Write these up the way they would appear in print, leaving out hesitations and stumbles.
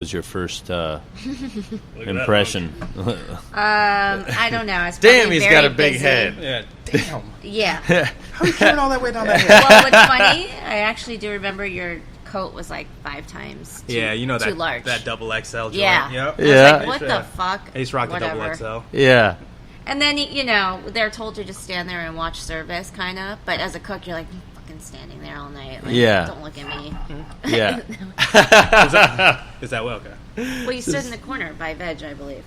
was your first impression? I don't know. It's Damn, he's got a big busy. head. Yeah, damn. Yeah. How are you carrying all that weight down that hill? Well, what's funny, I actually do remember your coat was like 5 times too, Yeah, you know too that large. that double XL joint. Yeah. Yep. I was Yeah. like, what the fuck? I used to rock the double Whatever. XL. Yeah. And then, you know, they're told to just stand there and watch service, kind of. But as a cook, you're like, I'm fucking standing there all night. Like, Yeah. Don't look at me. Yeah. Is that well? Okay. Well, you stood in the corner by veg, I believe,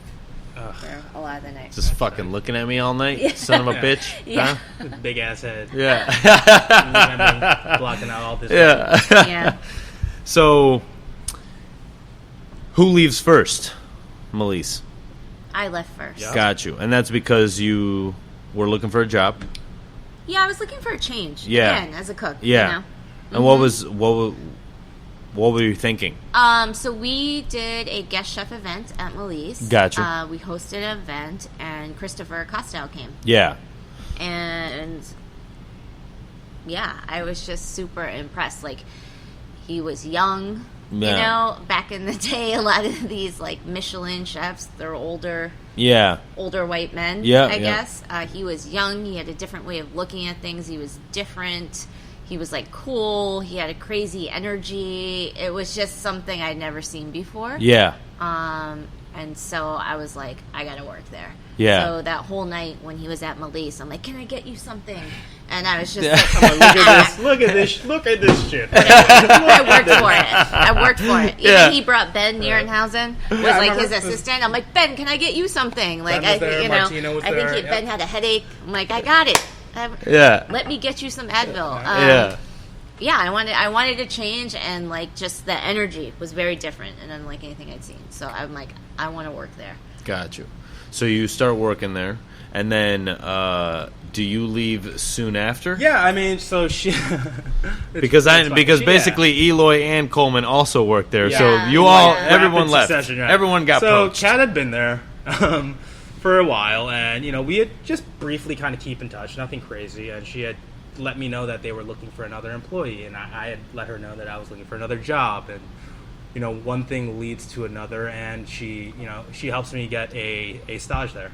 for a lot of the night. Just fucking looking at me all night, son of a bitch. Yeah. Huh? Big ass head. Yeah. Blocking out all this. Yeah. Yeah. So, who leaves first? Me.She. I left first. Yeah. Got you. And that's because you were looking for a job. Yeah, I was looking for a change. Yeah. Again, as a cook. Yeah. You know? And what were you thinking? So we did a guest chef event at Me.She. Gotcha. We hosted an event, and Christopher Costello came. Yeah. And yeah, I was just super impressed. Like, he was young. Yeah. You know, back in the day, a lot of these like Michelin chefs, they're older white men. Yeah, I yeah. guess he was young. He had a different way of looking at things. He was different. He was like cool. He had a crazy energy. It was just something I'd never seen before. Yeah. And so I was like, I gotta work there. Yeah. So that whole night when he was at Me.She, I'm like, can I get you something? And I was just I'm like, look at this shit. I worked for it. Yeah. Even he brought Ben Nierenhausen, was like his assistant. I'm like, Ben, can I get you something? Like, Ben was there, you know, Martina was I think there, Ben had a headache. I'm like, I got it. Yeah. Let me get you some Advil. Yeah. Yeah, I wanted to change, and like just the energy was very different, and unlike anything I'd seen. So I'm like, I want to work there. Got you. So you start working there, and then do you leave soon after? Yeah, I mean, so she Because basically Eloy and Coleman also worked there, Yeah. so you Yeah. all Rapid everyone left. succession, right. Everyone got so poached. Kat had been there for a while, and you know we had just briefly kind of keep in touch, nothing crazy, and she had let me know that they were looking for another employee, and I had let her know that I was looking for another job, and you know one thing leads to another, and she helps me get a stage there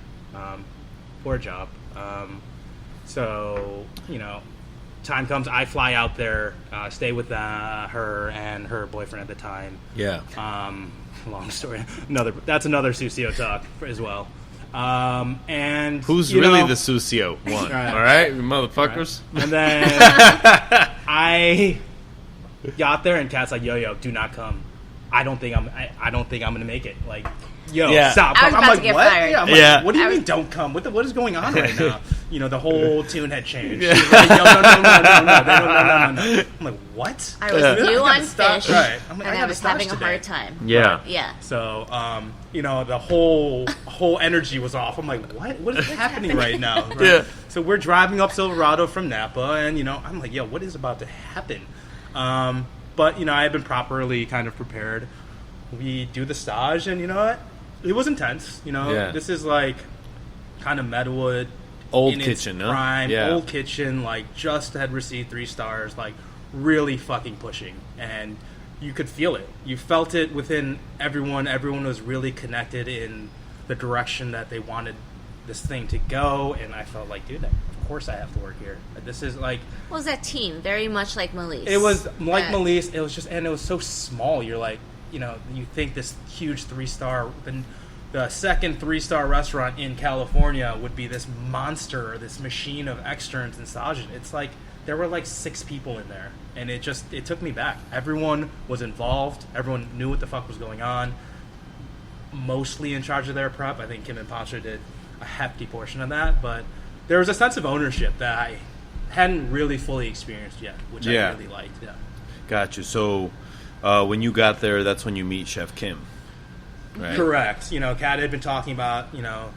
for a job. So you know, time comes, I fly out there, stay with her and her boyfriend at the time. Yeah. Long story. That's another Sucio talk as well. And Who's you really know, the Sucio one? Right. All right, you motherfuckers. Right. And then I got there, and Kat's like, "Yo, do not come. I don't think I'm gonna make it. Like, yo, Yeah. stop." I was I'm about like, to get what? fired. Yeah, I'm like, Yeah. what do you I mean was- don't come? What is going on right now? You know, the whole tune had changed. Yeah. She was like, yo, no. I'm like, what? I was Yeah. new gotta on stop. fish, Right. I'm like, I and I gotta was stop having a today. hard time. Yeah. Yeah. So, you know, the whole energy was off. I'm like, what is happening right now? Right? Yeah. So we're driving up Silverado from Napa, and, you know, I'm like, yo, what is about to happen? But, you know, I had been properly kind of prepared. We do the stage, and you know what? It was intense. You know, Yeah. this is like kind of Meadowood. Old in kitchen, its huh? prime, Yeah. old kitchen, like just had received 3 stars, like really fucking pushing, and you could feel it. You felt it within everyone. Everyone was really connected in the direction that they wanted this thing to go, and I felt like, dude, of course I have to work here. This is like, What was that team? Very much like Me.She. it was like Me.She. It was just, and it was so small. You're like, you know, you think this huge 3-star. The second 3-star restaurant in California would be this monster, or this machine of externs and Sajin. It's like there were like 6 people in there, and it took me back. Everyone was involved. Everyone knew what the fuck was going on. Mostly in charge of their prep. I think Kim and Pancha did a hefty portion of that, but there was a sense of ownership that I hadn't really fully experienced yet, which I really liked. Yeah. Got you. So when you got there, that's when you meet Chef Kim. Right? Correct. You know, Kat had been talking about, you know,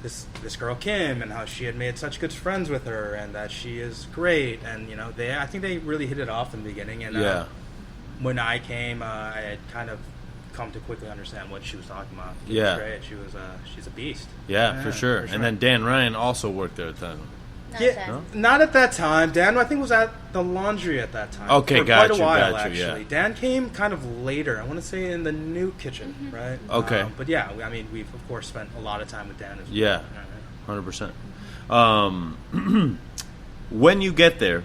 this girl Kim and how she had made such good friends with her and that she is great. And, you know, I think they really hit it off in the beginning. And when I came, I had kind of come to quickly understand what she was talking about. She was great. She's a beast. Yeah, for sure. And then Dan Ryan also worked there at the time. Not at that time. Dan, I think, was at the laundry at that time. Okay, for got quite you, a while, got you, actually. yeah. Dan came kind of later. I want to say in the new kitchen, right? Okay. But yeah, I mean, we've of course spent a lot of time with Dan as well. Yeah, 100%. When you get there,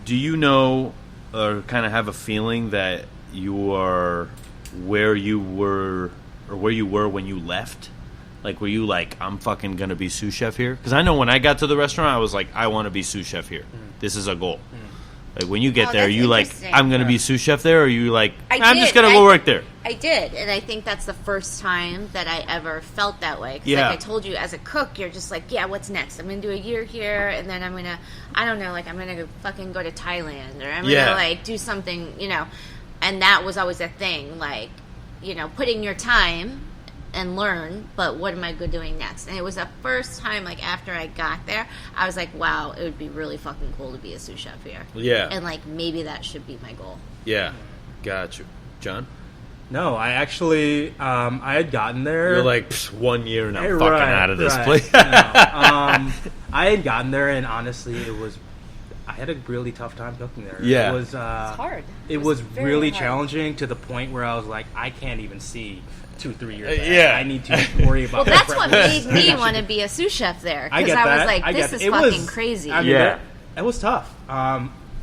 do you know or kind of have a feeling that you are where you were or where you were when you left? Like, were you like, I'm fucking going to be sous chef here? Because I know when I got to the restaurant, I was like, I want to be sous chef here. This is a goal. Like, when you get there, are you like, I'm going to be sous chef there? Or are you like, I'm just going to go work there? I did. And I think that's the first time that I ever felt that way. Because like I told you, as a cook, you're just like, yeah, what's next? I'm going to do a year here. And then I'm going to, I don't know, like, I'm going to fucking go to Thailand. Or I'm going to, like, do something, you know. And that was always a thing. Like, you know, put in your time and learn, but what am I doing next? And it was the first time, like, after I got there, I was like, wow, it would be really fucking cool to be a sous chef here. Yeah. And, like, maybe that should be my goal. Yeah. Got you. John? No, I actually, I had gotten there. You're like, 1 year and I'm fucking out of this place. No. I had gotten there, and honestly, I had a really tough time cooking there. Yeah. It was it's hard. It was really hard. challenging to the point where I was like, I can't even see 2-3 years back. Yeah. I need to worry about Well, that's what made me want to be a sous chef there. Because I was like, this is fucking crazy. I mean, it was tough.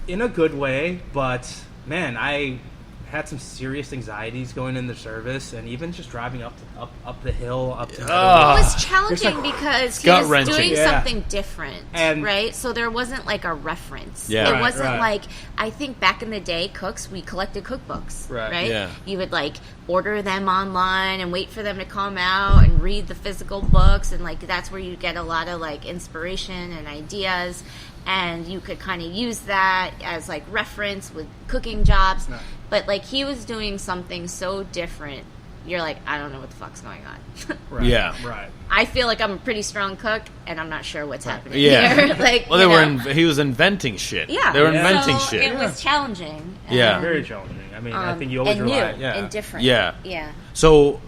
In a good way, but, man, I had some serious anxieties going in the service, and even just driving up the hill, up to Meadowood. It was challenging because he was doing something different, right? So there wasn't like a reference. Yeah. It wasn't like, I think back in the day, cooks, we collected cookbooks, right? Yeah. You would like order them online and wait for them to come out and read the physical books, and like that's where you get a lot of like inspiration and ideas, and you could kind of use that as like reference with cooking jobs. Right. But like he was doing something so different, you're like, I don't know what the fuck's going on. Right. Yeah. Right. I feel like I'm a pretty strong cook, and I'm not sure what's happening Yeah. here. Like, well, he was inventing shit. Yeah. They were inventing so shit. It was challenging. Yeah. Very challenging. I mean, I think you always and rely. new and different. Yeah. Yeah. So,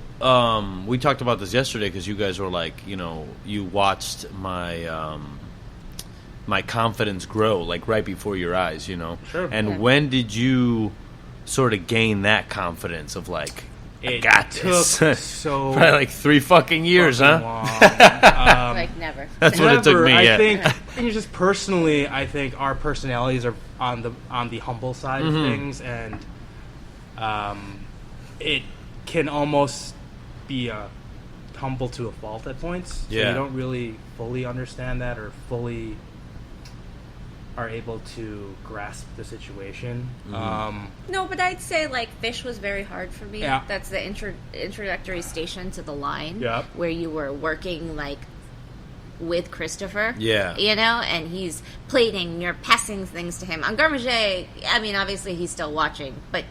we talked about this yesterday because you guys were like, you know, you watched my my confidence grow like right before your eyes, you know. Sure. And when did you sort of gain that confidence of like, I got this? Took so probably like 3 fucking years, huh? Like never. That's what it took me. I Yeah. think just personally, I think our personalities are on the humble side of things, and it can almost be humble to a fault at points. So Yeah. you don't really fully understand that or fully are able to grasp the situation. No, but I'd say like fish was very hard for me. Yeah. That's the introductory station to the line. Yep. Where you were working like with Christopher. Yeah. You know, and he's plating, you're passing things to him. On garde-manger, I mean, obviously he's still watching, but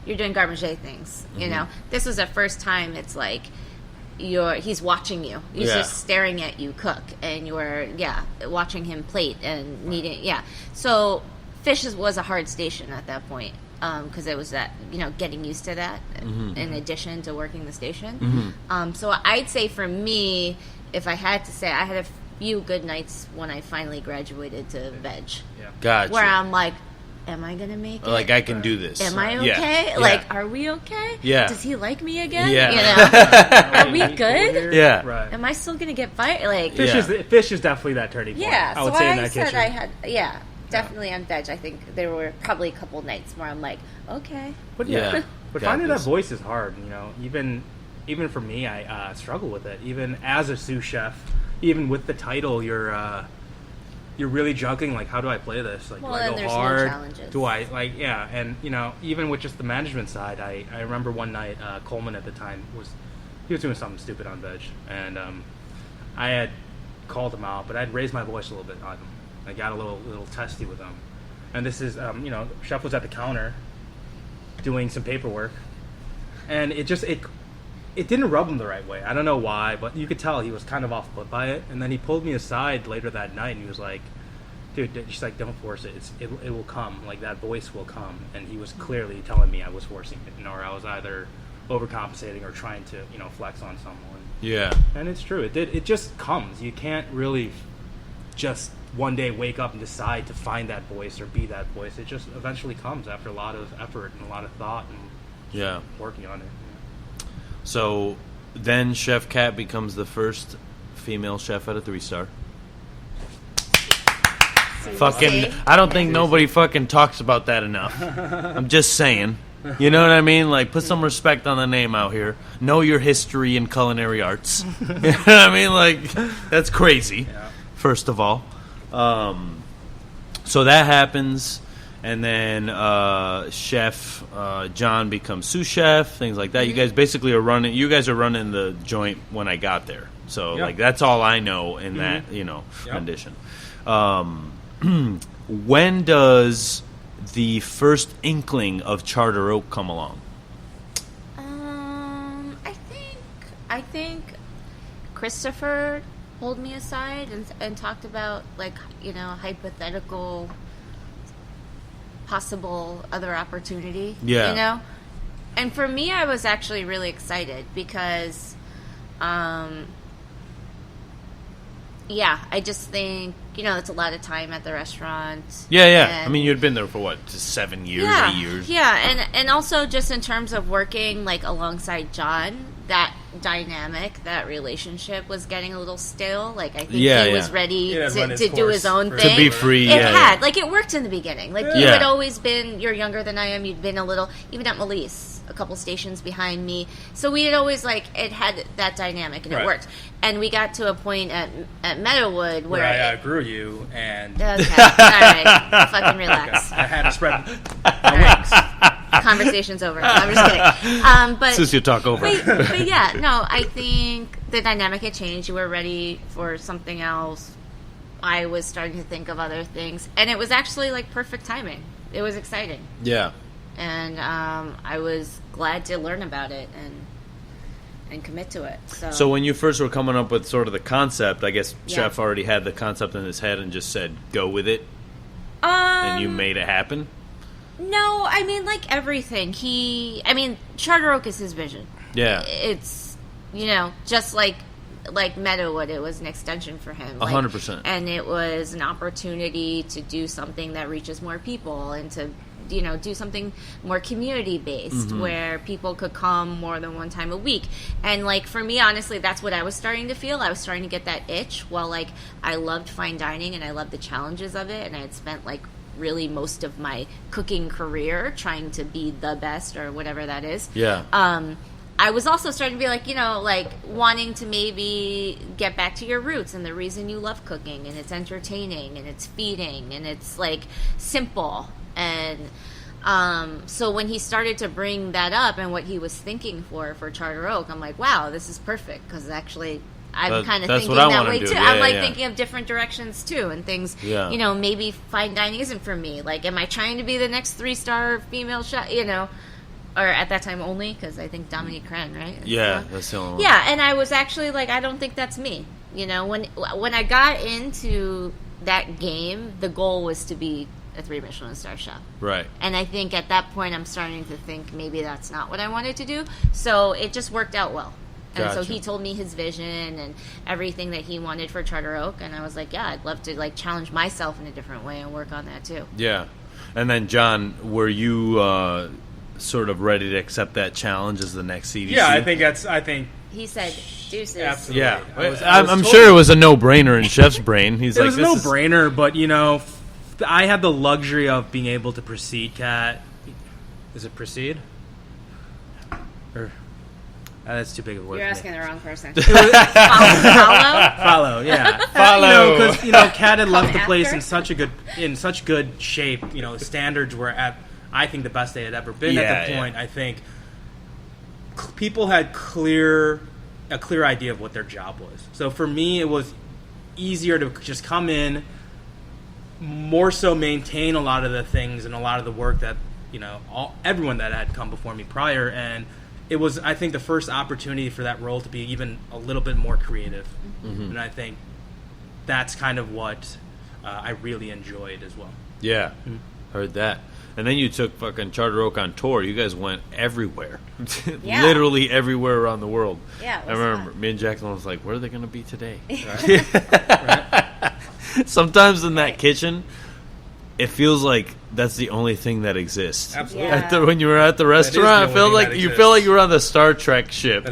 you're doing garde-manger things, you know. This was the first time it's like he's watching you. He's just staring at you cook, and you're watching him plate and needing So fish was a hard station at that point because it was that getting used to that in addition to working the station. So I'd say for me, if I had to say, I had a few good nights when I finally graduated to veg. Yeah. Gotcha. Where I'm like, am I gonna make it? Like, I can do this. Am I okay? Yeah. Like, are we okay? Yeah. Does he like me again? Yeah. Are we good? Yeah. Right. Am I still gonna get fired? Like, Fish is definitely that turning point. yeah. I would So say in I that said kitchen. I had, definitely on veg. I think there were probably a couple nights where I'm like, okay. But Yeah. but Got finding this. that voice is hard. Even for me, I struggle with it. Even as a sous chef, even with the title, you're really juggling. Like, how do I play this? Like, Well, do I then go there's no hard? challenges. Do I and even with just the management side, I remember one night Coleman at the time was doing something stupid on veg, and I had called him out, but I'd raised my voice a little bit on him. I got a little testy with him, and this is chef was at the counter doing some paperwork, and it didn't rub him the right way. I don't know why, but you could tell he was kind of off put by it. And then he pulled me aside later that night, and he was like, "Dude, just like don't force it. It will come. Like that voice will come." And he was clearly telling me I was forcing it, or I was either overcompensating or trying to flex on someone. Yeah. And it's true. It just comes. You can't really just one day wake up and decide to find that voice or be that voice. It just eventually comes after a lot of effort and a lot of thought and working on it. Yeah. So then Chef Kat becomes the first female chef at a 3-star. Fucking, I don't think nobody fucking talks about that enough. I'm just saying. You know what I mean? Like, put some respect on the name out here. Know your history in culinary arts. You know what I mean? Like, that's crazy, first of all. So that happens, and then Chef John becomes sous chef, things like that. You guys basically are running. You guys are running the joint when I got there. So like that's all I know in that rendition. When does the first inkling of Charter Oak come along? I think Christopher pulled me aside and talked about, like, you know, hypothetical possible other opportunity. Yeah. You know? And for me, I was actually really excited because I just think, you know, it's a lot of time at the restaurant. Yeah. I mean, you'd been there for what, 7 years, 8 years? Yeah, and also just in terms of working, like, alongside John, that dynamic, that relationship was getting a little stale. Like, I think he was ready to do his own thing. To be free, Like, it worked in the beginning. Like, you had always been, you're younger than I am, you'd been a little, even at Melise, a couple stations behind me. So we had always, like, it had that dynamic, and it worked. And we got to a point at Meadowood where I outgrew you, and... Okay, all right. Fucking relax. I had to spread my wings. Conversation's over. No, I'm just kidding. But Sucio.Talk over. But yeah, no, I think the dynamic had changed. You were ready for something else. I was starting to think of other things. And it was actually, like, perfect timing. It was exciting. Yeah. And I was glad to learn about it and commit to it. So when you first were coming up with sort of the concept, I guess Chef already had the concept in his head and just said, go with it? And you made it happen? No, I mean, like everything. Charter Oak is his vision. Yeah. It's, you know, just like Meadowood, it was an extension for him. 100%. And it was an opportunity to do something that reaches more people and to, you know, do something more community-based where people could come more than one time a week. And, like, for me, honestly, that's what I was starting to feel. I was starting to get that itch. While, like, I loved fine dining and I loved the challenges of it, and I had spent, like, really most of my cooking career trying to be the best or whatever that is. Yeah. I was also starting to be like, you know, like wanting to maybe get back to your roots and the reason you love cooking, and it's entertaining and it's feeding and it's like simple. And so when he started to bring that up and what he was thinking for Charter Oak, I'm like, wow, this is perfect, because actually I'm kind of thinking that way too. Yeah, I'm like thinking of different directions too, and things. Yeah. You know, maybe fine dining isn't for me. Like, am I trying to be the next 3-star female chef? You know, or at that time only, because I think Dominique Crenn, right? That's the only one. Yeah, and I was actually like, I don't think that's me. You know, when I got into that game, the goal was to be a 3 Michelin star chef. Right. And I think at that point, I'm starting to think maybe that's not what I wanted to do. So it just worked out well. And so he told me his vision and everything that he wanted for Charter Oak, and I was like, yeah, I'd love to, like, challenge myself in a different way and work on that too. Yeah. And then, John, were you sort of ready to accept that challenge as the next CDC? Yeah, I think he said deuces. Absolutely. Yeah. I'm totally sure it was a no-brainer in Chef's brain. He's it like, was a no-brainer, but, you know, I had the luxury of being able to proceed, Kat. Is it proceed? Or... that's too big of a word. You're asking the wrong person. Follow, yeah. Follow. Because, you know, Kat had left the place in such good shape. You know, standards were at, I think, the best they had ever been at the point. I think people had a clear idea of what their job was. So for me, it was easier to just come in, more so maintain a lot of the things and a lot of the work that, you know, everyone that had come before me prior, and it was, I think, the first opportunity for that role to be even a little bit more creative. And I think that's kind of what I really enjoyed as well. Yeah, heard that. And then you took fucking Charter Oak on tour. You guys went everywhere. Literally everywhere around the world. Yeah, I remember me and Jacqueline was like, where are they going to be today? Right. sometimes in that kitchen, it feels like that's the only thing that exists. Absolutely. Yeah. When you were at the restaurant, I felt like you feel like you were on the Star Trek ship.